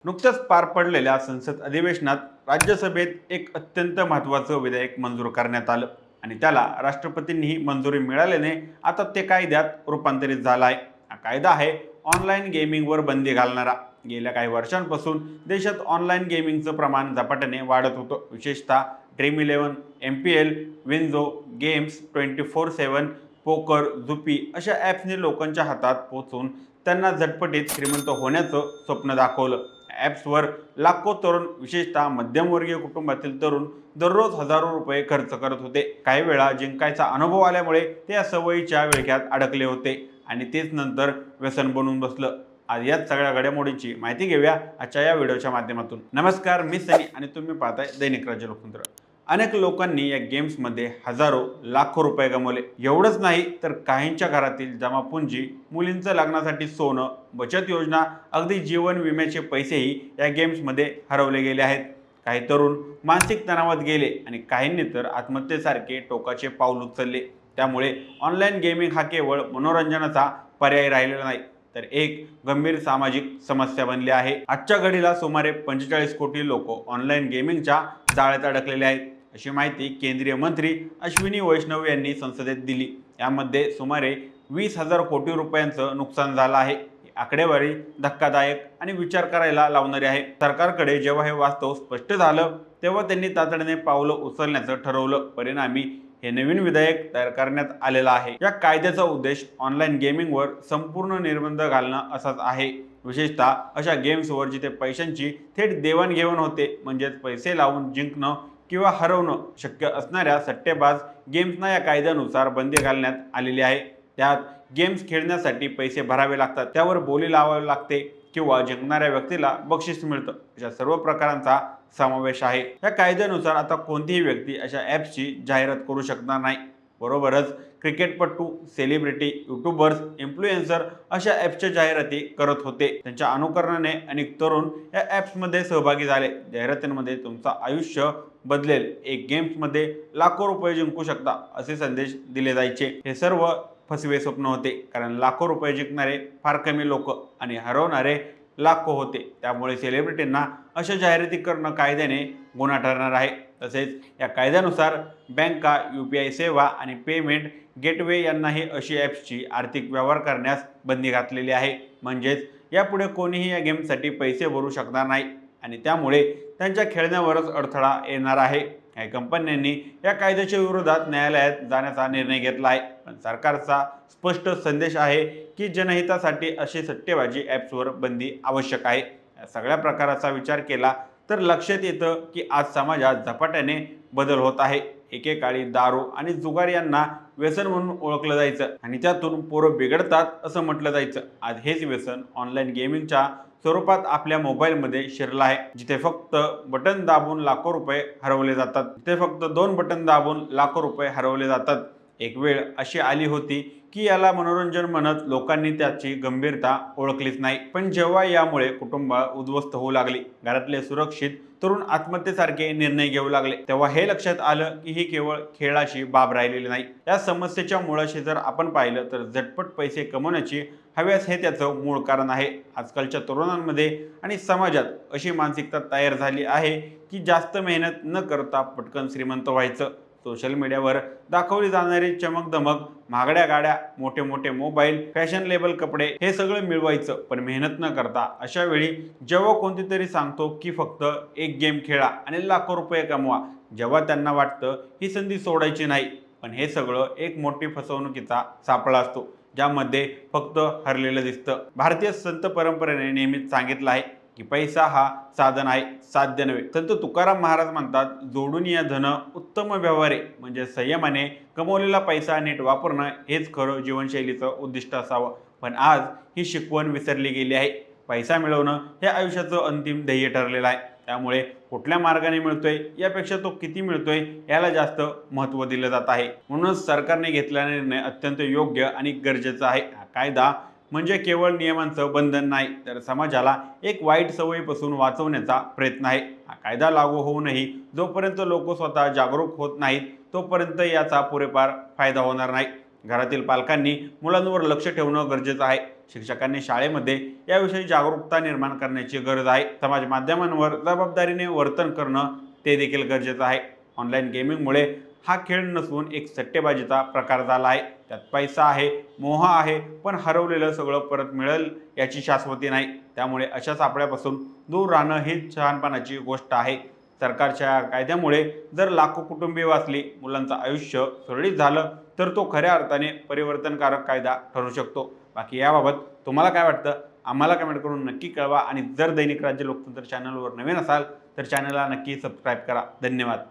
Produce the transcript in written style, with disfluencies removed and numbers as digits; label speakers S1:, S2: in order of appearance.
S1: नुकत्याच पार पडलेल्या संसद अधिवेशनात राज्यसभेत एक अत्यंत महत्त्वाचं विधेयक मंजूर करण्यात आलं आणि त्याला राष्ट्रपतींनीही मंजुरी मिळाल्याने आता ते कायद्यात रूपांतरित झालं आहे. हा कायदा आहे ऑनलाईन गेमिंगवर बंदी घालणारा. गेल्या काही वर्षांपासून देशात ऑनलाईन गेमिंगचं प्रमाण झपाट्याने वाढत होतं. विशेषतः ड्रीम 11, MPL, विन्झो गेम्स, 24/7 पोकर, झुपी अशा ॲप्सने लोकांच्या हातात पोहोचून त्यांना झटपटीत श्रीमंत होण्याचं स्वप्न दाखवलं. ॲप्सवर लाखो तरुण, विशेषतः मध्यमवर्गीय कुटुंबातील तरुण दररोज हजारो रुपये खर्च करत होते. काही वेळा जिंकायचा अनुभव आल्यामुळे ते या सवयीच्या विळख्यात अडकले होते आणि तेच नंतर व्यसन बनून बसलं. आज याच सगळ्या घडामोडींची माहिती घेऊया आजच्या या व्हिडिओच्या माध्यमातून. नमस्कार, मी सनी आणि तुम्ही पाहताय दैनिक राज्य लोकतंत्र. अनेक लोकांनी या गेम्समध्ये हजारो लाखो रुपये गमावले. एवढंच नाही तर काहींच्या घरातील जमापुंजी, मुलींचं लग्नासाठी सोनं, बचत योजना, अगदी जीवन विम्याचे पैसेही या गेम्समध्ये हरवले गेले आहेत. काही तरुण मानसिक तणावात गेले आणि काहींनी तर आत्महत्येसारखे टोकाचे पाऊल उचलले. त्यामुळे ऑनलाईन गेमिंग हा केवळ मनोरंजनाचा पर्याय राहिलेला नाही, तर एक गंभीर सामाजिक समस्या बनली आहे. आजच्या घडीला सुमारे 45 कोटी लोक ऑनलाईन गेमिंगच्या जाळ्यात अडकलेले आहेत, अशी माहिती केंद्रीय मंत्री अश्विनी वैष्णव यांनी संसदेत दिली. यामध्ये सुमारे 20,000 कोटी रुपयांचं नुकसान झालं आहे. ही आकडेवारी धक्कादायक आणि विचार करायला लावणारी आहे. सरकारकडे जेव्हा हे वास्तव स्पष्ट झालं तेव्हा त्यांनी तातडीने पावलं उचलण्याचं ठरवलं. परिणामी हे नवीन विधेयक तयार करण्यात आलेलं आहे. या कायद्याचा उद्देश ऑनलाईन गेमिंगवर संपूर्ण निर्बंध घालणं असाच आहे. विशेषतः अशा गेम्सवर जिथे पैशांची थेट देवाणघेवाण होते, म्हणजेच पैसे लावून जिंकणं किंवा हरवणं शक्य असणाऱ्या सट्टेबाज गेम्सना या कायद्यानुसार बंदी घालण्यात आलेली आहे. त्यात गेम्स खेळण्यासाठी पैसे भरावे लागतात, त्यावर बोली लावावी लागते किंवा जिंकणाऱ्या व्यक्तीला बक्षीस मिळतं. अशा सर्व प्रकारांचा समावेश आहे. या कायद्यानुसार आता कोणतीही व्यक्ती अशा ॲप्सची जाहिरात करू शकणार नाही. बरोबरच क्रिकेटपटू, सेलिब्रिटी, यूट्यूबर्स, इन्फ्लुएन्सर अशा ॲप्सच्या जाहिराती करत होते. त्यांच्या अनुकरणाने अनेक तरुण या ॲप्समध्ये सहभागी झाले. जाहिरातींमध्ये तुमचं आयुष्य बदलेल, एक गेम्समध्ये लाखो रुपये जिंकू शकता असे संदेश दिले जायचे. हे सर्व फसवे स्वप्न होते, कारण लाखो रुपये जिंकणारे फार कमी लोक आणि हरवणारे लाखो होते. त्यामुळे सेलिब्रिटींना अशा जाहिराती करणं कायद्याने गुन्हा ठरणार आहे. तसेच या कायद्यानुसार बँका, UPI सेवा आणि पेमेंट गेटवे यांनाही अशी ॲप्सची आर्थिक व्यवहार करण्यास बंदी घातलेली आहे. म्हणजेच यापुढे कोणीही या गेमसाठी पैसे भरू शकणार नाही आणि त्यामुळे त्यांच्या खेळण्यावरच अडथळा येणार आहे. काही कंपन्यांनी या कायद्याच्या विरोधात न्यायालयात जाण्याचा निर्णय घेतला आहे, पण सरकारचा स्पष्ट संदेश आहे की जनहितासाठी अशी सट्टेबाजी ॲप्सवर बंदी आवश्यक आहे. या सगळ्या प्रकाराचा विचार केला तर लक्षात येतं की आज समाजात झपाट्याने बदल होत आहे. एकेकाळी दारू आणि जुगार यांना व्यसन म्हणून ओळखलं जायचं आणि त्यातून पोरं बिघडतात असं म्हटलं जायचं. आज हेच व्यसन ऑनलाईन गेमिंगच्या स्वरूपात आपल्या मोबाईलमध्ये शिरलं आहे. जिथे फक्त बटन दाबून लाखो रुपये हरवले जातात, तिथे फक्त 2 बटन दाबून लाखो रुपये हरवले जातात. एक वेळ अशी आली होती की याला मनोरंजन म्हणत लोकांनी त्याची गंभीरता ओळखलीच नाही. पण जेव्हा यामुळे कुटुंब उद्ध्वस्त होऊ लागली, घरातले सुरक्षित तरुण आत्महत्येसारखे निर्णय घेऊ लागले, तेव्हा हे लक्षात आलं की ही केवळ खेळाची बाब राहिलेली नाही. या समस्येच्या मुळाशी जर आपण पाहिलं तर झटपट पैसे कमवण्याची हव्यास हे त्याचं मूळ कारण आहे. आजकालच्या तरुणांमध्ये आणि समाजात अशी मानसिकता तयार झाली आहे की जास्त मेहनत न करता पटकन श्रीमंत व्हायचं. सोशल मीडियावर दाखवली जाणारी चमकदमक, महागड्या गाड्या, मोठे मोठे मोबाईल, फॅशनेबल कपडे हे सगळं मिळवायचं, पण मेहनत न करता. अशा वेळी जेव्हा कोणतीतरी सांगतो की फक्त एक गेम खेळा आणि लाखो रुपये कमवा, जेव्हा त्यांना वाटतं ही संधी सोडायची नाही, पण हे सगळं एक मोठी फसवणुकीचा सापळा असतो, ज्यामध्ये फक्त हरलेलं दिसतं. भारतीय संत परंपरेने नेहमीच सांगितलं आहे की पैसा हा साधन आहे, साध्य नव्हे. संत तुकाराम महाराज म्हणतात, जोडून या धन उत्तम व्यवहारे, म्हणजे संयमाने कमवलेला पैसा नीट वापरणं हेच खरं जीवनशैलीचं उद्दिष्ट असावं. पण आज ही शिकवण विसरली गेली आहे. पैसा मिळवणं हे आयुष्याचं अंतिम ध्येय ठरलेलं आहे. त्यामुळे कुठल्या मार्गाने मिळतोय यापेक्षा तो किती मिळतोय याला जास्त महत्त्व दिलं जात आहे. म्हणूनच सरकारने घेतलेला निर्णय अत्यंत योग्य आणि गरजेचा आहे. हा कायदा म्हणजे केवळ नियमांचं बंधन नाही, तर समाजाला एक वाईट सवयीपासून वाचवण्याचा प्रयत्न आहे. हा कायदा लागू होऊनही जोपर्यंत लोक स्वतः जागरूक होत नाहीत तोपर्यंत याचा पुरेपूर फायदा होणार नाही. घरातील पालकांनी मुलांवर लक्ष ठेवणं गरजेचं आहे. शिक्षकांनी शाळेमध्ये याविषयी जागरूकता निर्माण करण्याची गरज आहे. समाज माध्यमांवर जबाबदारीने वर्तन करणं ते देखील गरजेचं आहे. ऑनलाईन गेमिंगमुळे हा खेळ नसून एक सट्टेबाजीचा प्रकार झाला आहे. त्यात पैसा आहे, मोह आहे, पण हरवलेलं सगळं परत मिळेल याची शाश्वती नाही. त्यामुळे अशा सापळ्यापासून दूर राहणं ही शहाणपणाची गोष्ट आहे. सरकारच्या कायद्यामुळे जर लाखो कुटुंबीय वाचली, मुलांचं आयुष्य सुरळीत झालं, तर तो खऱ्या अर्थाने परिवर्तनकारक कायदा ठरू शकतो. बाकी याबाबत तुम्हाला काय वाटतं? आम्हाला कमेंट करून नक्की कळवा आणि जर दैनिक राज्य लोकतंत्र चॅनलवर नवीन असाल तर चॅनलला नक्की सबस्क्राईब करा. धन्यवाद.